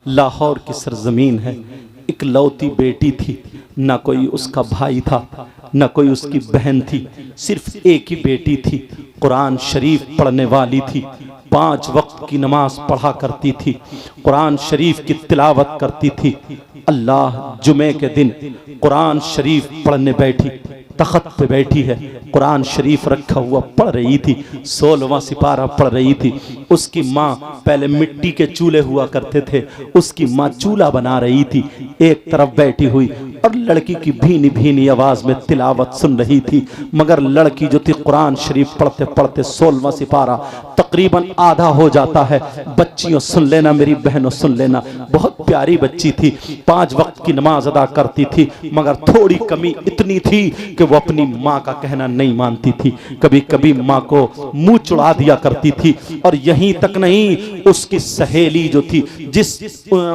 लाहौर की सरजमीन है, इकलौती बेटी थी, ना कोई उसका भाई था, न कोई उसकी बहन थी, सिर्फ एक ही बेटी थी। कुरान शरीफ पढ़ने वाली थी, 5 वक्त की नमाज पढ़ा करती थी, कुरान शरीफ की तिलावत करती थी। अल्लाह जुमे के दिन कुरान शरीफ पढ़ने बैठी, तख्त पे बैठी है, कुरान शरीफ रखा हुआ पढ़ रही थी, 16वां सिपारा पढ़ रही थी। उसकी माँ, पहले मिट्टी के चूल्हे हुआ करते थे, उसकी माँ चूल्हा बना रही थी, एक तरफ बैठी हुई और लड़की की भीनी भीनी आवाज में तिलावत सुन रही थी। मगर लड़की जो थी कुरान शरीफ पढ़ते पढ़ते 16वां सिपारा तकरीबन आधा हो जाता है। बच्चियों सुन लेना, मेरी बहनों सुन लेना, बहुत प्यारी बच्ची थी, 5 वक्त की नमाज अदा करती थी, मगर थोड़ी कमी इतनी थी कि वो अपनी माँ का कहना नहीं मानती थी। कभी कभी माँ को मुंह चुड़ा दिया करती थी। और यहीं तक नहीं, उसकी सहेली जो थी,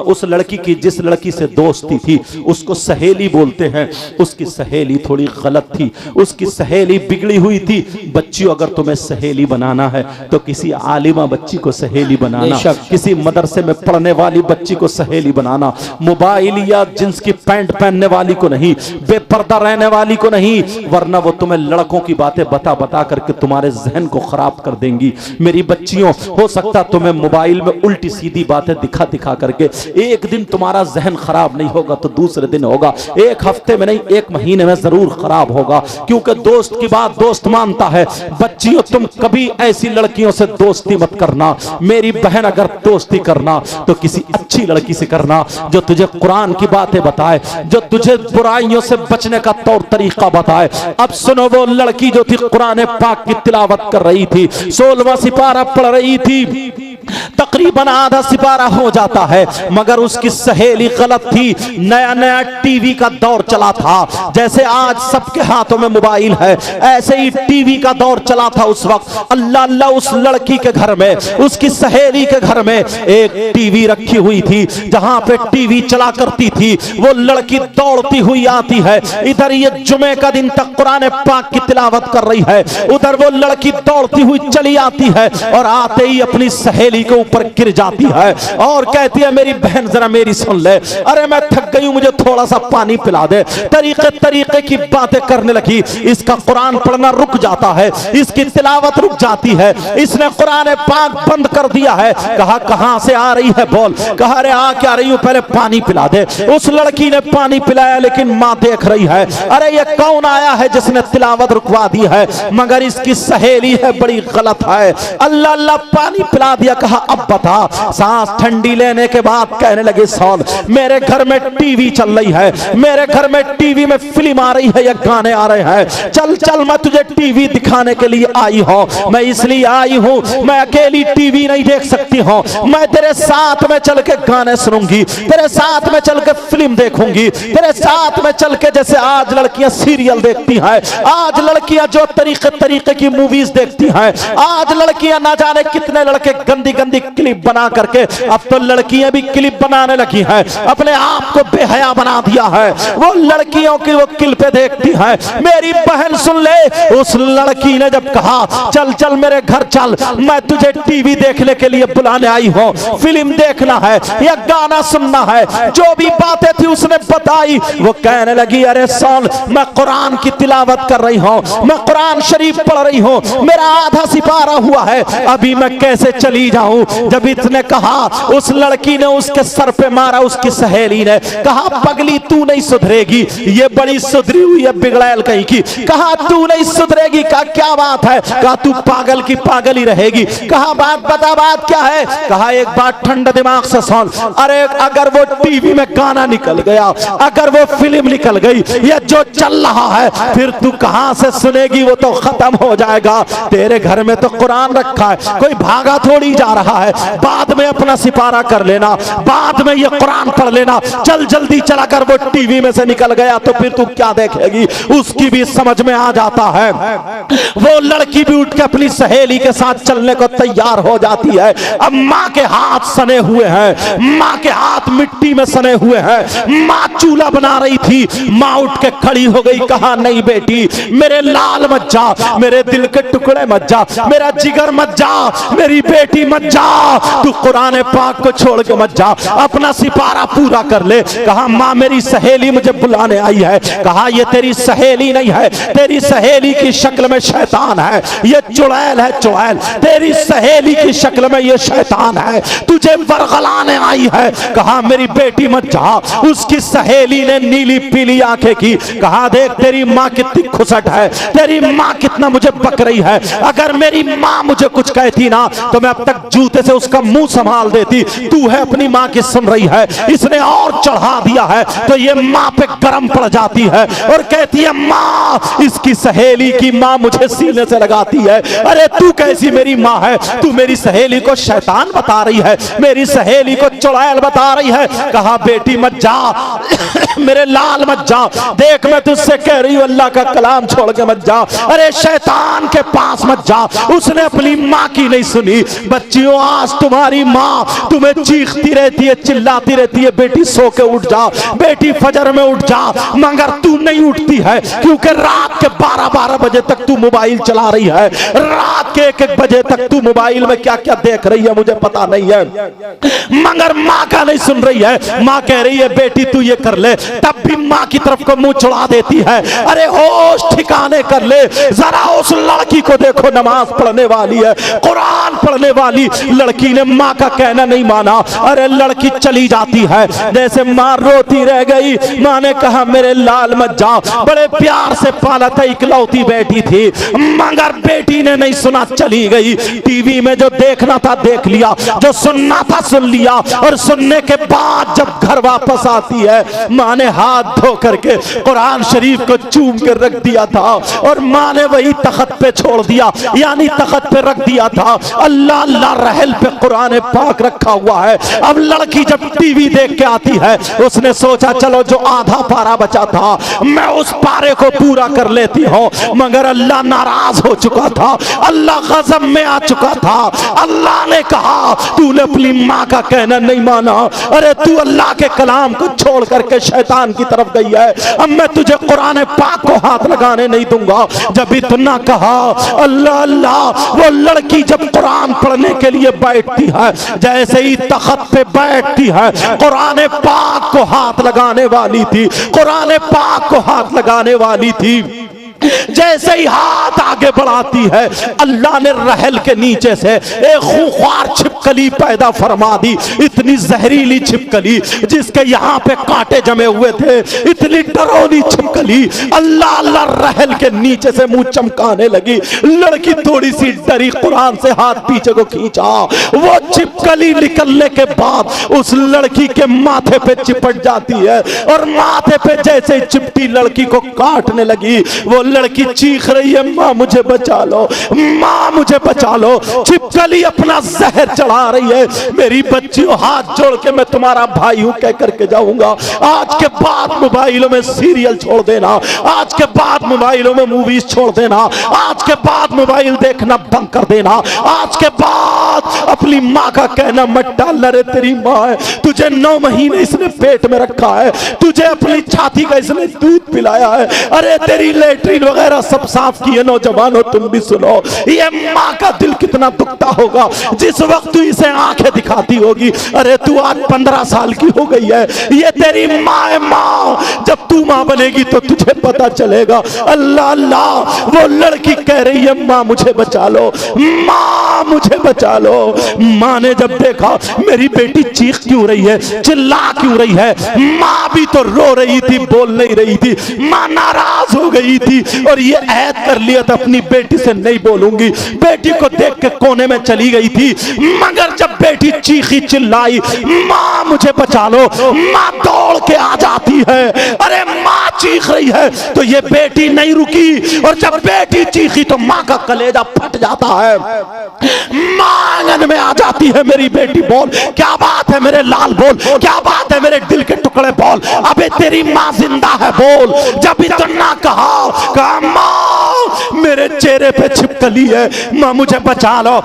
उस लड़की की जिस लड़की से दोस्ती थी उसको सहेली बोलते हैं, उसकी सहेली थोड़ी गलत थी, उसकी सहेली बिगड़ी हुई थी। बच्चियों, अगर तुम्हें सहेली बनाना है तो किसी आलिमा बच्ची को सहेली बनाना, किसी मदरसे में पढ़ने वाली बच्ची को सहेली बनाना, मोबाइल या जींस की पैंट पहनने वाली को नहीं, बेपर्दा रहने वाली को नहीं, वरना वो तुम्हें लड़कों की बातें बता बता करके तुम्हारे जहन को खराब कर देंगी। मेरी बच्चियों, हो सकता तुम्हें मोबाइल में उल्टी सीधी बातें दिखा दिखा करके एक दिन तुम्हारा जहन खराब नहीं होगा तो दूसरे दिन होगा, एक हफ्ते में नहीं 1 महीने में जरूर खराब होगा, क्योंकि दोस्त की बात दोस्त मानता है। बच्चियों, तुम कभी ऐसी लड़कियों से दोस्ती मत करना। मेरी बहन, अगर दोस्ती करना तो किसी अच्छी लड़की से करना जो तुझे कुरान की बातें बताए, जो तुझे बुराइयों से बचने का तौर तरीका बताए। अब सुनो, वो लड़की जो थी कुरान पाक की तिलावत कर रही थी, 16वां सिपारा पढ़ रही थी, तकरीबन आधा सिपारा हो जाता है, मगर उसकी सहेली गलत थी। नया नया टीवी का दौर चला था, जैसे आज सबके हाथों में मोबाइल है, ऐसे ही टीवी का दौर चला था उस वक्त। अल्लाह अल्लाह, उस लड़की के घर में, उसकी सहेली के घर में एक टीवी रखी हुई थी, जहां पे टीवी चला करती थी। वो लड़की दौड़ती हुई आती है, इधर ये जुमे का दिन तक कुरान पाक की तिलावत कर रही है, उधर वो लड़की दौड़ती हुई चली आती है और आते ही अपनी सहेली के ऊपर गिर जाती है और कहती है, मेरी बहन जरा मेरी सुन ले, अरे मैं थक गई हूं, मुझे थोड़ा सा पानी पिला दे। तरीके तरीके की बातें करने लगी। इसका कुरान पढ़ना रुक जाता है, इसकी तिलावत रुक जाती है, इसने कुरान पाक बंद कर दिया है। कहा, कहां से आ रही है बोल। कहा, अरे आ क्या रही हूं, पहले पानी पिला दे। उस लड़की ने पानी पिलाया, लेकिन मां देख रही है, अरे ये कौन आया है जिसने तिलावत रुकवा दी है, मगर इसकी सहेली है, बड़ी गलत है। अल्लाह अल्लाह, पानी पिला दिया। कहा, अब बता। सांस ठंडी लेने के बाद कहने लगे, सौन, मेरे घर में टीवी चल रही है, मेरे घर में टीवी में फिल्म आ रही है या गाने आ रहे हैं, चल चल मैं तुझे टीवी दिखाने के लिए आई हूं। मैं इसलिए आई हूं, मैं अकेली टीवी नहीं देख सकती हूं, मैं तेरे साथ में चल के गाने सुनूंगी, तेरे साथ में चल के फिल्म देखूंगी, तेरे साथ में चल के, जैसे आज लड़कियां सीरियल देखती हैं, आज लड़कियां जो तरीके तरीके की मूवीज देखती हैं, आज लड़कियां ना जाने कितने लड़के गंदी गंदी क्लिप बना करके, अब तो लड़कियां भी क्लिप बनाने लगी हैं, अपने आप को बेहया बना दिया है। वो लड़कियों की वो क्लिपें देखती हैं। मेरी बहन सुन ले, उस लड़की ने जब कहा, चल चल मेरे घर चल, मैं तुझे टीवी देखने के लिए बुलाने आई हूं, फिल्म देखना है या गाना सुनना है, जो भी बातें थी उसने बताई। वो कहने लगी, अरे सुन, मैं कुरान की तिलावत कर रही हूं, मैं कुरान शरीफ पढ़ रही हूं, मेरा आधा सिपारा हुआ है, अभी मैं कैसे चली जाऊं। जब इसने कहा, उस लड़की ने उसके सर पे मारा, उसकी सहेली ने कहा, पगली तू नहीं सुधरेगी, ये बड़ी सुधरी हुई है बिगड़ैल कहीं की। कहा, तू नहीं सुधरेगी। कहा, क्या बात है। कहा, तू पागल की पागल ही रहेगी। कहा, बात बता, बात क्या है। कहा, एक बात ठंडा दिमाग से सुन, अरे अगर वो टीवी में गाना निकल गया, अगर वो फिल्म निकल गई, या जो चल रहा है, फिर तू कहां से सुनेगी, वो तो खत्म हो जाएगा। तेरे घर में तो कुरान रखा है, कोई भागा थोड़ी जा रहा है, बाद में अपना सिपारा कर लेना, बाद में ये कुरान पढ़ लेना, चल जल्दी चल। अगर वो टीवी में से निकल गया तो फिर तू क्या देखेगी, उसकी भी समझ में आ जाता है। वो लड़की भी उठ के अपनी सहेली के साथ चलने को तैयार हो जाती है। अब माँ के हाथ सने हुए हैं, माँ के हाथ मिट्टी में सने हुए हैं। माँ चूल्हा बना रही थी, माँ उठ के खड़ी हो गई, कहा नहीं बेटी, मेरे लाल मत जा, मेरे दिल के टुकड़े मत जा, मेरा जिगर मत जा, मेरी बेटी मत जा, तू कुरान पाक को छोड़ के मत जा, अपना सिपारा पूरा कर ले। कहा माँ मेरी सहेली मुझे बुलाने आई है। कहा ये तेरी सहेली नहीं है, तेरी सहेली की शक्ल में शैतान है, ये चुड़ैल है, चुड़ैल तेरी सहेली की शक्ल में ये शैतान है, तुझे बरगलाने आई है। कहा मेरी बेटी मत जा। उसकी सहेली ने नीली पीली आंखें की, कहा देख तेरी माँ कितनी खुसट है, तेरी माँ कितना मुझे बक रही है, अगर मेरी माँ मुझे कुछ कहती ना तो मैं अब तक जूते से उसका मुंह संभाल देती। तू है अपनी माँ की सुन रही है, इसने और चढ़ा दिया है तो ये माँ पे गरम पड़ जाती है और कहती है माँ, इसकी सहेली की माँ मुझे सीने से लगाती है। अरे तू कैसी मेरी माँ है, तू मेरी सहेली को शैतान बता रही है, मेरी सहेली को चुड़ैल बता रही है। कहा बेटी मत जा, मेरे लाल मत जा, देख मैं तुझसे कह रही हूँ अल्लाह का कलाम छोड़ के मत जा, अरे शैतान के पास मत जा। उसने अपनी माँ की नहीं सुनी। बच्चियों आज तुम्हारी माँ तुम्हें चीखती रहती है, चिल्लाती रहती है, बेटी सो के उठ जा, बेटी फजर में उठ जा, मगर तू नहीं उठती है क्योंकि रात के 12-12 बजे तक तू मोबाइल चला रही है, रात के 1-1 बजे तक तू मोबाइल में क्या क्या देख रही है मुझे पता नहीं है, मगर माँ का नहीं सुन रही है। माँ कह रही है बेटी तू ये कर ले, तब भी माँ की तरफ को मुंह चढ़ा देती है। अरे होश ठिकाने कर ले, जरा उस लड़की को देखो, नमाज पढ़ने वाली है, कुरान पढ़ने वाली लड़की ने माँ का कहना नहीं माना। अरे लड़की चली जाती है, जैसे माँ रोती रह गई। माँ ने कहा मेरे लाल मत जा, बड़े प्यार से पाला था, इकलौती बेटी थी, मगर बेटी ने नहीं सुना, चली गई। टीवी में जो देखना था देख लिया, जो सुनना था सुन लिया, और सुनने के बाद जब घर वापस आती है माँ ने हाथ धो करके कुरान शरीफ को चूम के रख दिया था और माँ ने वही तख्त पे छोड़ दिया, यानी तख्त पे रख दिया था। अल्लाह अल्लाह रहल पे कुरान पाक रखा हुआ है। अब लड़की जब टीवी देख के आती है, उसने सोचा चलो जो आधा पारा बचा था मैं उस पारे को पूरा कर लेती हूँ, मगर अल्लाह नाराज हो चुका था, अल्लाह गज़ब में आ चुका था। अल्लाह ने कहा तूने अपनी माँ का कहना नहीं माना, अरे तू अल्लाह के कलाम को छोड़ करके शैतान की तरफ गई है, अब मैं तुझे कुरान पाक को हाथ लगाने नहीं दूंगा। जब इतना कहा अल्लाह अल्लाह, वो लड़की जब कुरान पढ़ने के लिए बैठती है, जैसे ही तख्त पे बैठती है, कुरान पाक को हाथ लगाने वाली थी, कुरान पाक को हाथ लगाने वाली थी, जैसे ही हाथ आगे बढ़ाती है अल्लाह ने रहल के नीचे से एक खूंखार छिपकली पैदा फरमा दी। इतनी जहरीली छिपकली जिसके यहाँ पे कांटे जमे हुए थे, इतनी डरावनी छिपकली अल्लाह अल्लाह रहल के नीचे से मुंह चमकाने लगी। लड़की थोड़ी सी डरी, कुरान से हाथ पीछे को खींचा, वो छिपकली निकलने के बाद उस लड़की के माथे पे चिपट जाती है और माथे पे जैसे ही चिपटी लड़की को काटने लगी, वो लड़की चीख रही है माँ मुझे बचा लो, माँ मुझे बचा लो। छिपकली अपना जहर चढ़ा रही है। मेरी बच्चियों हाथ जोड़ के मैं तुम्हारा भाई हूँ कह करके जाऊंगा, आज के बाद मोबाइलों में सीरियल छोड़ देना, आज के बाद मोबाइलों में मूवीज छोड़ देना, आज के बाद मोबाइल देखना बंद कर देना, आज के बाद अपनी माँ का कहना मत डालना। रे तेरी माँ है, तुझे 9 महीने इसने पेट में रखा है, तुझे अपनी छाती का इसने दूध पिलाया है, अरे तेरी लेटरिन वगैरह सब साफ किए। नौजवानों तुम भी सुनो, ये माँ का दिल कितना दुखता होगा जिस वक्त तू इसे आंखें दिखाती होगी। अरे तू आज 15 साल की हो गई है, ये तेरी माँ है। माँ जब तू माँ बनेगी तो तुझे पता चलेगा। अल्लाह अल्लाह, वो लड़की कह रही है माँ मुझे बचा लो, माँ मुझे बचा लो। माँ ने जब देखा मेरी बेटी चीख क्यों रही है, चिल्ला क्यों रही है, माँ भी तो रो रही थी, बोल नहीं रही थी, माँ नाराज हो गई थी और ये ऐद कर लिया था अपनी बेटी से नहीं बोलूंगी। बेटी को देख के कोने में चली गई थी, मगर जब बेटी चीखी चिल्लाई माँ मुझे बचा लो, माँ दौड़ के आ जाती है। अरे माँ चीख रही है तो ये बेटी नहीं रुकी और जब बेटी चीखी तो माँ का कलेजा फट जाता है। माँ आंगन में आ जाती है मेरी बेटी, बोल क्या बात है मेरे लाल, बोल क्या बात है मेरे दिल के टुकड़े, बोल अबे तेरी माँ जिंदा है, बोल। जब इतना कहा माँ मेरे चेहरे पे छिपकली है, माँ मुझे बचा लो।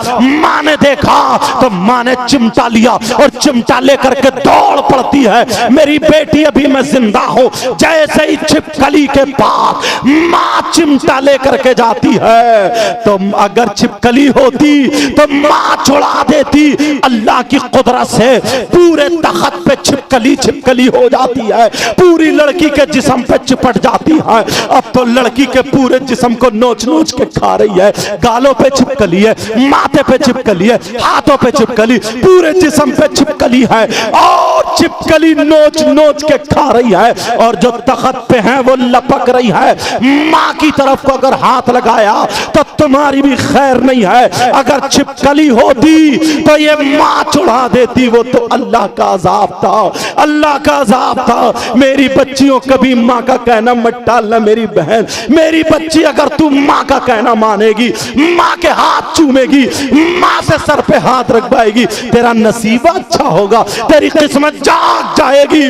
माँ ने देखा तो माँ ने चिमटा लिया और चिमटा लेकर के दौड़ पड़ती है, मेरी बेटी अभी मैं जिंदा हूँ। जैसे ही छिपकली के पास माँ चिमटा लेकर के जाती है, तो अगर छिपकली होती तो माँ छुड़ा देती। अल्लाह की कुदरत से पूरे तख्त पे छिपकली हो जाती है, पूरी लड़की के जिस्म पे चिपट जाती है। अब तो लड़की के पूरे जिस्म को नोच नोच के खा रही है, गालों पे छिपकली है, माथे पे छिपकली है, हाथों पे छिपकली, पूरे जिस्म पे छिपकली है और छिपकली नोच नोच के खा रही है। और जो तख्त पे है वो लपक रही है। माँ की तरफ को अगर हाथ लगाया तो तुम्हारी भी खैर नहीं है। अगर छिपकली होती तो ये माँ छुड़ा देती। वो तो अल्लाह का अज़ाब था, अल्लाह का अज़ाब था। मेरी बच्चियों कभी माँ का कहना मत टालना मेरी बहन। मेरी बच्ची अगर तू माँ का कहना मानेगी, माँ के हाथ चूमेगी, माँ से सर पे हाथ रखवाएगी, तेरा नसीब अच्छा होगा, तेरी किस्मत जाग जाएगी।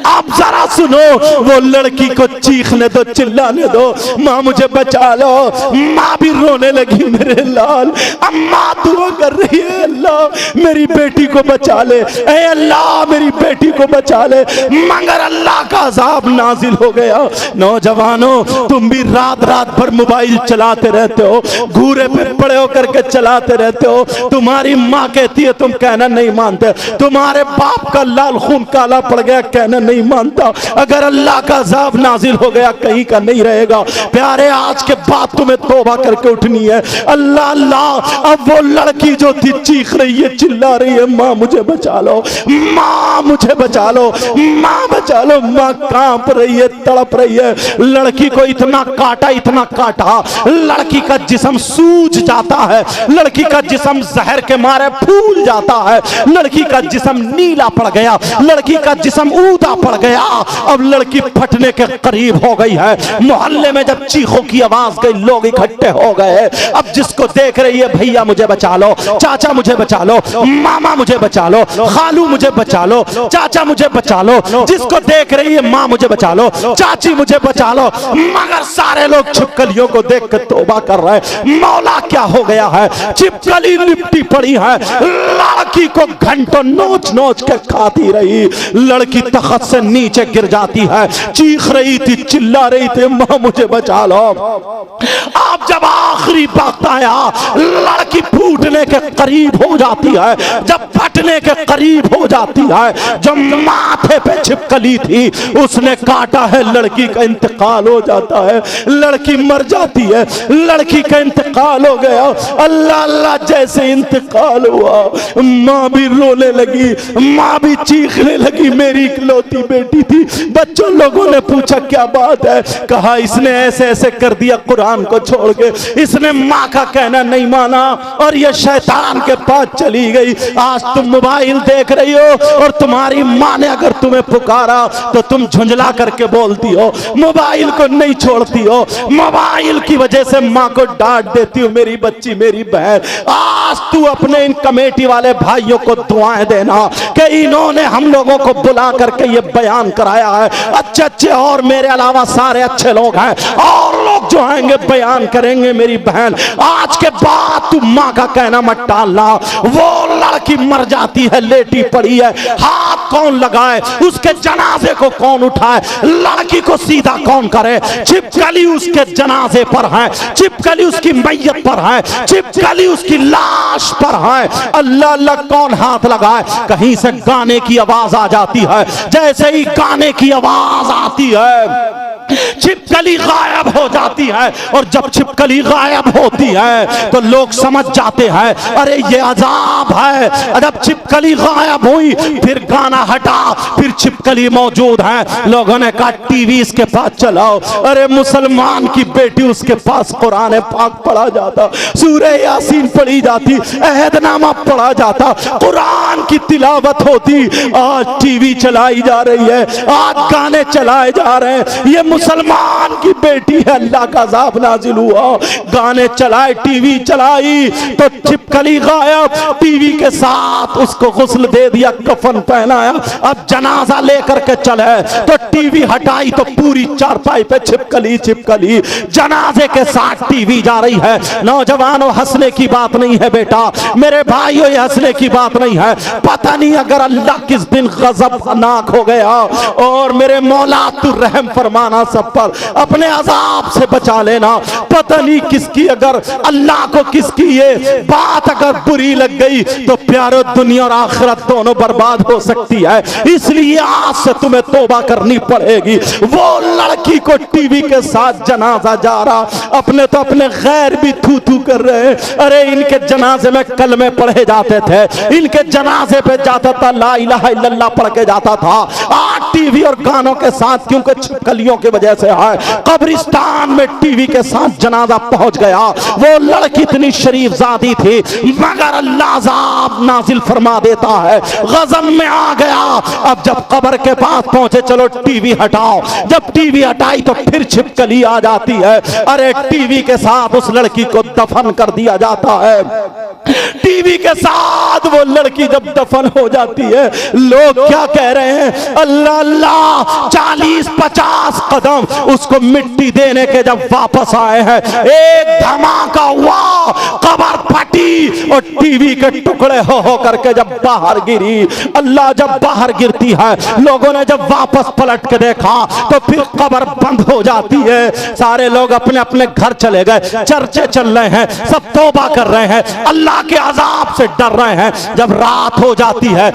आप जरा सुनो, वो लड़की को चीखने दो, चिल्लाने दो, माँ मुझे बचा लो। माँ भी रोने लगी, मेरे लाल। अम्मा दुआ कर रही है, अल्लाह मेरी बेटी को बचा ले, ऐ अल्लाह मेरी बेटी को बचा ले। मगर अल्लाह का अज़ाब नाजिल हो गया। नौजवानों, तुम भी रात रात भर मोबाइल चलाते रहते हो, घूरे पे पड़े होकर के चलाते रहते हो। तुम्हारी माँ कहती है तुम कहना नहीं मानते, तुम्हारे बाप का लाल खून काला पड़ गया कहना नहीं मानता। अगर अल्लाह का अज़ाब नाजिल हो गया कहीं का नहीं रहेगा। प्यारे, आज के बाद तुम्हें तौबा करके उठनी है। अल्लाह अल्लाह। अब वो लड़की जो थी चीख रही है, चिल्ला रही है, माँ मुझे बचा लो, माँ मुझे बचा लो, माँ बचा लो। माँ कांप रही है, तड़प रही है। लड़की को इतना काटा, इतना काटा, लड़की का जिस्म सूज जाता है, लड़की का जिस्म जहर के मारे फूल जाता है, लड़की का जिस्म नीला पड़ गया, लड़की का जिस्म ऊदा पड़ गया। अब लड़की फटने के करीब हो गई है। मोहल्ले में जब चीखों की आवाज गई, लोग इकट्ठे हो गए। अब जिसको देख रही है, भैया मुझे बचा लो, चाचा मुझे बचा लो, मामा मुझे बचा लो, खालू मुझे बचा लो, चाचा मुझे बचा लो। जिसको देख रही है, माँ मुझे बचा लो, चाची मुझे बचा लो। मगर सारे लोग छिपकलियों को देख कर तौबा कर रहे हैं। मौला क्या हो गया है, छिपकली लिपटी पड़ी है, लड़की को घंटों नोच नोच के खाती रही। लड़की तख्त से नीचे गिर जाती है, चीख रही थी, चिल्ला रही थी, माँ मुझे बचा लो। अब जब आखिरी वक्त आया, लड़की फूटने के करीब हो जाती है, जब फटने के करीब हो जाती है, जब माथे पे छिपकली थी उसने काटा है, लड़की का इंतकाल हो जाता है, लड़की मर जाती है, लड़की का इंतकाल हो गया। अल्लाह अल्लाह, जैसे इंतकाल हुआ माँ भी रोने लगी, माँ भी चीखने लगी, मेरी इकलौती बेटी थी। बच्चों लोगों ने पूछा क्या बात है, कहा इसने ऐसे ऐसे कर दिया कुरान को छोड़ के, इसने माँ का कहना नहीं माना और ये शैतान के पास चली गई। आज तुम मोबाइल देख रही हो और तुम्हारी माँ ने अगर तुम्हें पुकारा तो तुम झुंझला करके बोलती हो, मोबाइल को नहीं छोड़ती हो, मोबाइल की वजह से माँ को डांट देती हो। मेरी बच्ची, मेरी बहन, आज तू अपने इन कमेटी वाले भाइयों को दुआएं देना कि इन्होंने हम लोगों को बुला करके ये बयान कराया है। अच्छे अच्छे और मेरे अलावा सारे अच्छे लोग हैं, और लोग जो आएंगे बयान करेंगे। मेरी बहन, आज के बाद तू माँ का कहना मत टालना। वो लड़की मर जाती है, लेटी पड़ी है, हाथ कौन लगाए, उसके जनाजे को कौन उठाए, लड़की को सीधा कौन करे? छिपकली उसके जनाजे पर है, छिपकली उसकी मैयत पर है, छिपकली उसकी लाश पर है। अल्लाह अल्लाह, कौन हाथ लगाए? कहीं से गाने की आवाज आ जाती है, जैसे ही गाने की आवाज आती है छिपकली गायब हो जाती है। और जब छिपकली गायब होती है तो लोग समझ जाते हैं अरे ये अजाब है। जब छिपकली गायब हुई, फिर गाना हटा, फिर छिपकली मौजूद है। लोगों ने कहा टीवी इसके पास चलाओ। अरे मुसलमान की बेटी, उसके पास कुरान पाक पढ़ा जाता, सूरह यासीन पढ़ी जाती, अहदनामा पढ़ा जाता, कुरान की तिलावत होती। आज टीवी चलाई जा रही है, आज गाने चलाए जा रहे हैं। ये मुसलमान की बेटी है, अल्लाह का अज़ाब नाजिल हुआ। गाने चलाए, टीवी चलाई तो छिपकली गायब, टीवी के साथ उसको गुस्ल दे दिया, कफन पहनाया। अब जनाजा लेकर के चले तो टीवी हटाई तो पूरी चारपाई पे छिपकली छिपकली, जनाजे के साथ टीवी जा रही है। नौजवानों, हंसने की बात नहीं है बेटा, मेरे भाइयों, ये हंसने की बात नहीं है। पता नहीं अगर अल्लाह किस दिन गज़बनाक हो गया, और मेरे मौला तू रहम फरमाना सब पर, अपने अजाब से बचा लेना। पता नहीं किसकी, अगर अल्लाह को किसकी ये बात अगर बुरी लग गई तो प्यारो दुनिया और आखिरत दोनों बर्बाद हो सकती है। इसलिए आज से तुम्हें तौबा करनी पड़ेगी। वो लड़की को टीवी के साथ जनाजा जा रहा, अपने तो अपने गैर भी थू थू कर रहे। अरे इनके जनाजे में कलमे पढ़े जाते थे, इनके जनाजे पे जाता था ला इलाहा इल्लल्लाह पढ़ के जाता था। आज टीवी और गानों के साथ, क्योंकि छिपकलियों की वजह से है, कब्रिस्तान में टीवी के साथ जनाजा पहुंच गया। वो लड़की इतनी शरीफ जादी थी, मगर अल्लाह अज़ाब नाजिल फरमा देता है, गज़ब में आ गया। अब जब कब्र के पास पहुंचे, चलो टीवी हटाओ, जब टीवी हटाई तो फिर छिपकली आ जाती है। अरे टीवी के साथ उस लड़की को दफन कर दिया जाता है। टीवी के साथ वो लड़की जब दफन हो जाती है, लोग क्या कह रहे हैं, अल्लाह अल्लाह, 40-50 कदम उसको मिट्टी देने के जब वापस आए हैं, एक धमाका हुआ, कब्र फटी और टीवी के टुकड़े हो करके जब बाहर गिरी। अल्लाह, जब बाहर गिरती है, लोगों ने जब वापस पलट के देखा तो फिर कब्र बंद हो जाती है। सारे लोग अपने अपने घर चले गए, चर्चे चल रहे हैं, सब तौबा कर रहे हैं, अल्लाह के अजाब से डर रहे हैं। जब रात हो जाती है,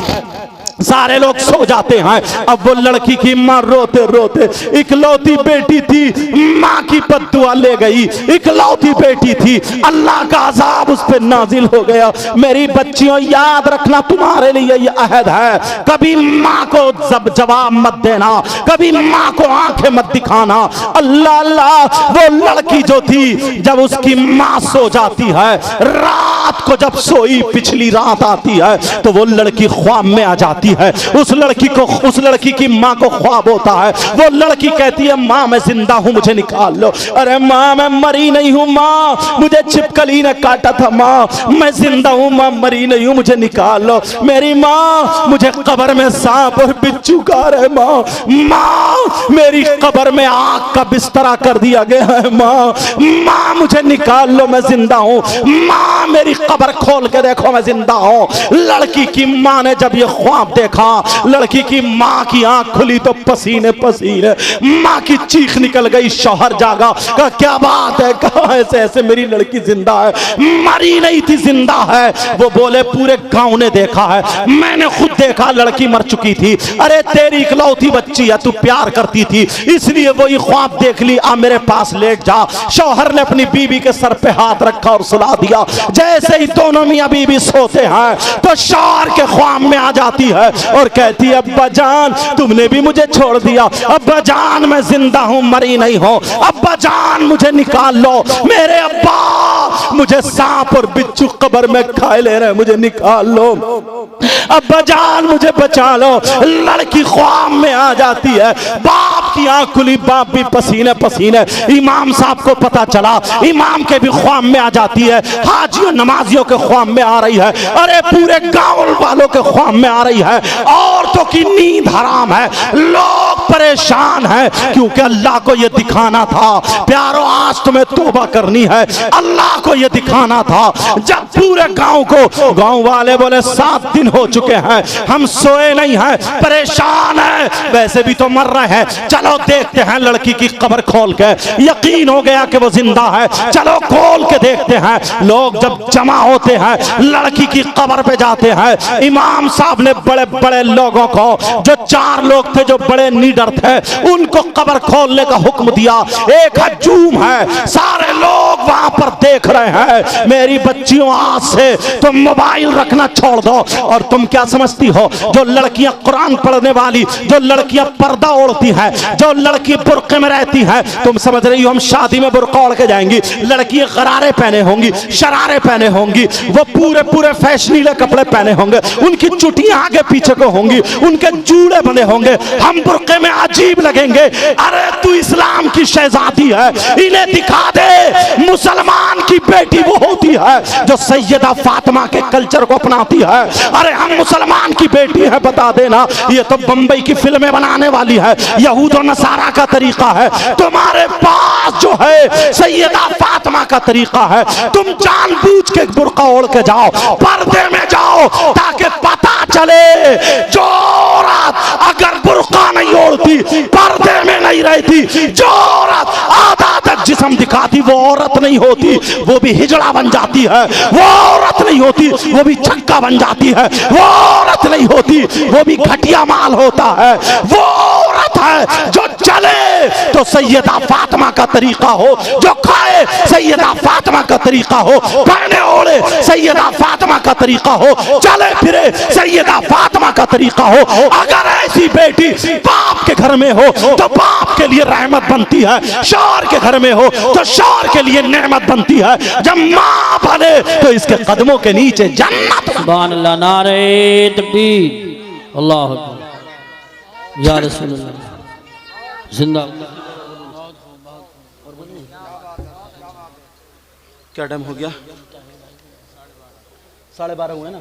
सारे लोग सो जाते हैं। अब वो लड़की की माँ रोते रोते, इकलौती बेटी थी, माँ की बद्दुआ ले गई, इकलौती बेटी थी, अल्लाह का अजाब उस पर नाजिल हो गया। मेरी बच्चियों, याद रखना, तुम्हारे लिए ये अहद है, कभी माँ को जवाब मत देना, कभी माँ को आंखें मत दिखाना। अल्लाह अल्लाह, वो लड़की जो थी, जब उसकी माँ सो जाती है, रात को जब सोई, पिछली रात आती है तो वो लड़की ख्वाब में आ जाती है। उस लड़की की माँ को ख्वाब होता है, वो लड़की कहती है, माँ मैं जिंदा हूँ, मुझे निकाल लो। अरे माँ मैं मरी नहीं हूँ, माँ मुझे छिपकली ने काटा था, माँ मैं जिंदा हूँ, माँ मरी नहीं हूँ, मुझे निकाल लो। मेरी माँ, मुझे कब्र में सांप और बिच्छू खा रहे, माँ मेरी कब्र में आग का बिस्तरा कर दिया गया है, माँ मुझे निकाल लो, मैं जिंदा हूँ, माँ मेरी कब्र खोल के देखो, मैं जिंदा हूँ। लड़की की माँ ने जब ये ख्वाब देखा, लड़की की माँ की आंख खुली तो पसीने पसीने, माँ की चीख निकल गई। शौहर जागा, कहा क्या बात है, कहा ऐसे ऐसे मेरी लड़की जिंदा है, मरी नहीं थी, जिंदा है। वो बोले पूरे गांव ने देखा है, मैंने खुद देखा, लड़की मर चुकी थी। अरे तेरी इकलौती बच्ची है, तू प्यार करती थी, इसलिए वो ये ख्वाब देख ली, आ मेरे पास लेट जा। शौहर ने अपनी बीवी के सर पे हाथ रखा और सुला दिया। जैसे ही दोनों मियां बीवी सोते हैं तो शौहर के ख्वाब में आ जाती है और कहती है, अब्बा जान तुमने भी मुझे छोड़ दिया, अब्बा जान मैं जिंदा हूं, मरी नहीं हूं, अब्बा जान मुझे निकाल लो, मेरे अब्बा मुझे सांप और बिच्छू कब्र में खाए ले रहे, मुझे निकाल लो, अब्बा जान मुझे बचा लो। लड़की ख्वाब में आ जाती है, बाप की आंख खुली, बाप भी पसीने पसीने। इमाम साहब को पता चला, इमाम के भी ख्वाब में आ जाती है, हाजियों नमाजियों के ख्वाब में आ रही है, अरे पूरे गांव वालों के ख्वाब में आ रही है। औरतों की नींद हराम है, लोग परेशान हैं, क्योंकि अल्लाह को यह दिखाना था, प्यारो आज तुम्हें तौबा करनी है, अल्लाह को यह दिखाना था। जब पूरे गांव को, गांव वाले बोले 7 दिन हो चुके हैं, हम सोए नहीं हैं, परेशान हैं, वैसे भी तो मर रहे हैं, चलो देखते हैं लड़की की कब्र खोल के। यकीन हो गया कि वो जिंदा है, चलो खोल के देखते हैं। लोग जब जमा होते हैं, लड़की की कब्र पे जाते हैं। इमाम साहब ने बड़े बड़े लोगों को, जो 4 लोग थे जो बड़े नीडर थे, उनको कब्र खोलने का हुक्म दिया। एक हजूम है, सारे लोग वहां पर देख रहे हैं। मेरी बच्चियों, आज से तुम मोबाइल रखना छोड़ दो। और तुम क्या समझती हो, जो लड़कियां कुरान पढ़ने वाली, जो लड़कियां पर्दा ओढ़ती हैं, जो लड़की बुर्के में रहती हैं, तुम समझ रही हो हम शादी में बुर्का ओढ़ के जाएंगी, लड़कियां गरारे पहने होंगी, शरारे पहने होंगी, वो पूरे पूरे फैशनीले कपड़े पहने होंगे, उनकी चुटियां आगे पीछे को होंगी, उनके जूड़े बने होंगे, हम बुर्के तुम्हें अजीब लगेंगे। अरे तू इस्लाम की शहजादी है, इन्हें दिखा दे मुसलमान की बेटी वो होती है जो सैयदा फातिमा के कल्चर को अपनाती है। अरे हम मुसलमान की बेटी है बता देना, ये तो बंबई की फिल्में बनाने वाली है, यहूद और नसारा का तरीका है। तुम्हारे पास जो है सैयदा फातिमा का तरीका है। तुम जानबूझ के बुर्का ओढ़ के जाओ, पर्दे में जाओ, ताकि पता चले जो औरत अगर बुर्का नहीं ओढ़ती, पर्दे में नहीं रहती, जो औरत आधा तक जिस्म दिखाती वो औरत नहीं होती, वो भी हिजड़ा बन जाती है। वो औरत नहीं होती, वो भी छक्का बन जाती है। वो औरत नहीं होती, वो भी घटिया माल होता है। वो औरत है जो चले तो सैयदा फातिमा का तरीका हो, जो खाए सैयदा फातिमा का तरीका हो, पहने ओढ़े सैयदा फातिमा का तरीका हो, चले फिरे सैयदा फातिमा का तरीका हो। अगर ऐसी बेटी बाप के घर में हो तो बाप के लिए रहमत बनती है, शौहर के घर में हो तो शौहर के लिए नेमत बनती है। जब माँ बने तो इसके कदमों के नीचे जन्नत। सुभान अल्लाह, नारे तकबीर, अल्लाह अकबर, या रसूल अल्लाह, जिंदा। क्या टाइम हो गया? 12:30 हुए ना।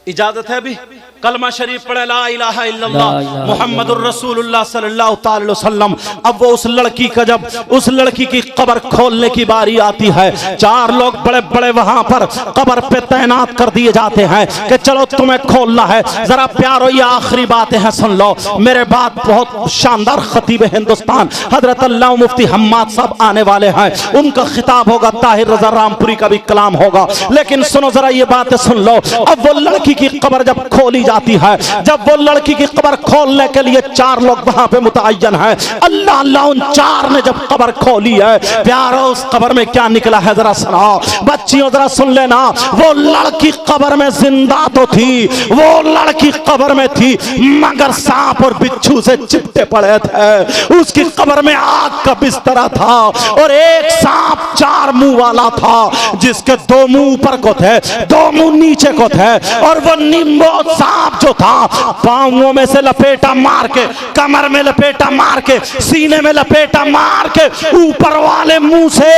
इजाजत है अभी कलमा शरीफ पढ़े ला इलाहा इल्लल्लाह मुहम्मदुर रसूलुल्लाह सल्लल्लाहु अलैहि वसल्लम। अब वो उस लड़की का जब उस लड़की की कब्र खोलने की बारी आती है, 4 लोग बड़े बड़े वहां पर कब्र पे तैनात कर दिए जाते हैं कि चलो तुम्हें खोलना है। जरा प्यारो ये आखिरी बातें हैं सुन लो, मेरे बाद बहुत शानदार खतीब हिंदुस्तान हजरत अल्लाह मुफ्ती हम्माद साहब आने वाले हैं, उनका खिताब होगा, ताहिर रजा रामपुरी का भी कलाम होगा। लेकिन सुनो जरा ये बातें सुन लो। अब वो लड़की की कब्र जब खोली जाती है, जब वो लड़की की कब्र खोलने के लिए 4 लोग वहां पे मुतअय्यन है, अल्लाह अल्लाह उन 4 ने जब कब्र खोली है, प्यारो उस कब्र में क्या निकला है जरा सुनाओ बच्चियों, जरा सुन लेना। वो लड़की कब्र में जिंदा तो थी, वो लड़की कब्र में थी, मगर सांप और बिच्छू से चिपटे पड़े थे। उसकी कब्र में आग का बिस्तरा था और एक सांप 4 मुंह वाला था, जिसके 2 मुंह ऊपर को थे, 2 मुंह नीचे को थे। और वो निम्बो सांप जो था पांवों में से लपेटा मार के, कमर में लपेटा मार के, सीने में लपेटा मार के, ऊपर वाले मुंह से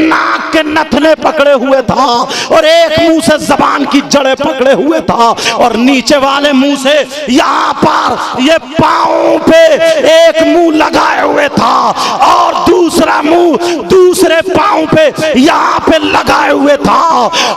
नाक के नथने पकड़े हुए था और एक मुंह से जबान की जड़ें पकड़े हुए था और नीचे वाले मुंह से यहाँ पर ये पांव पे एक मुंह लगाए हुए था और दूसरा मुंह दूसरे पांव पे यहाँ पे लगाए हुए था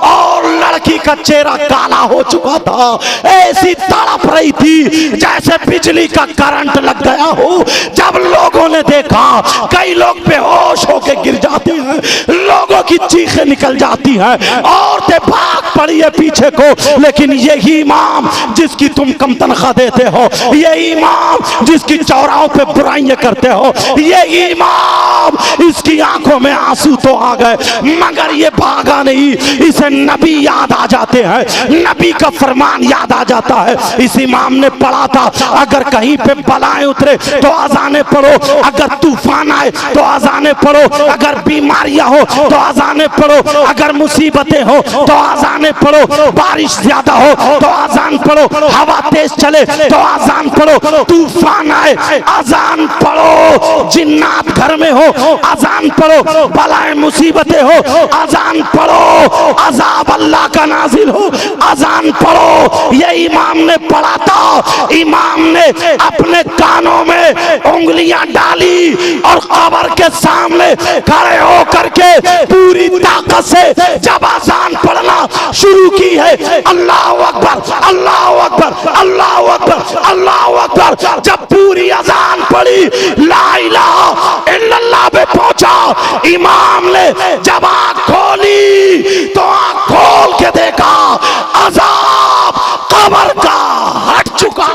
और लड़की का चेहरा काला हो चुका था। ऐसी तड़प रही थी जैसे बिजली का करंट लग गया हो। जब लोगों ने देखा, कई लोग बेहोश होकर गिर जाते हैं, लोगों की चीखें निकल जाती हैं, औरतें भाग पड़ी है पीछे को। लेकिन यही इमाम जिसकी तुम कम तनख्वाह देते हो, यही इमाम जिसकी चौराहों पे बुराइयां करते हो, यही इमाम, इसकी आंखों में आंसू तो आ गए मगर ये भागा नहीं। इसे नबी याद आ जाते हैं, नबी का फरमान याद आ जाता है। इस इमाम ने पढ़ा था, अगर कहीं पे बलाएं उतरे तो अजाने पढ़ो, अगर तूफान आए तो अजाने पढ़ो, अगर बीमारियां हो तो अजाने पढ़ो, अगर मुसीबतें हो तो अजाने पढ़ो, बारिश ज्यादा हो तो अजान पढ़ो, हवा तेज चले तो अजान पढ़ो, तूफान आए अजान पढ़ो, जिन्नात घर में हो अजान पढ़ो, बलाएं मुसीबतें हो अजान पढ़ो, अजाब अल्लाह का नाजिल हो अजान पढ़ो। ये इमाम ने पढ़ा था। इमाम ने अपने कानों में उंगलियां डाली और कब्र के सामने खड़े होकर के पूरी ताकत से जब अजान पढ़ना शुरू की है, अल्लाह अकबर अल्लाह अकबर अल्लाह अकबर अल्लाह अकबर, जब पूरी अजान पढ़ी, ला इलाहा इल्लल्लाह पे पहुंचा, इमाम ने जब आँख खोली तो आँख खोल के देखा अजाब कब्र का हट चुका।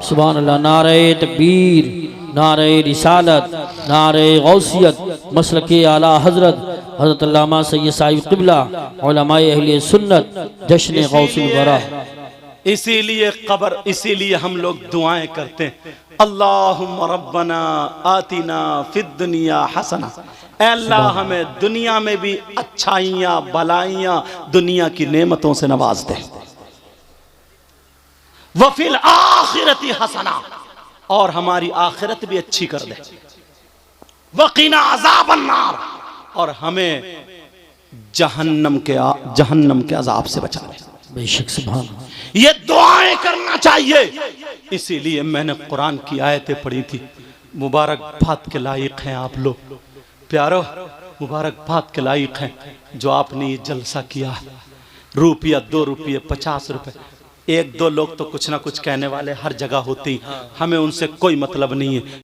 सुभान अल्लाह, नारे तकबीर, नारे रिसालत, नारे गौसियत, मसलके आला हजरत हजरत अल्लामा सैयद साहिब क़िबला उलमाए अहले सुन्नत जश्न गौसुल वरा। इसीलिए कब्र, इसीलिए हम लोग दुआएं करते हैं, अल्लाहुम्मा रब्बना आतिना फिद दुनिया हसना, अल्लाह हमें दुनिया में भी अच्छाइयाँ भलाइयाँ दुनिया की नेमतों से नवाज दे, वफिल आखिरती हसना, और हमारी आखिरत भी अच्छी कर दे। वकीना अज़ाब अन्नार, और हमें जहन्नम के अजाब से बचा ले। बेशक सुभान अल्लाह। ये दुआएं करना चाहिए। इसीलिए मैंने कुरान की आयतें पढ़ी थी। मुबारकबाद के लायक हैं आप लोग प्यारो, मुबारकबाद के लायक हैं जो आपने ये जलसा किया है। रुपया 2 रुपये 50 रुपए, 1-2 लोग तो कुछ ना कुछ कहने वाले हर जगह होते ही, हमें उनसे कोई मतलब नहीं है।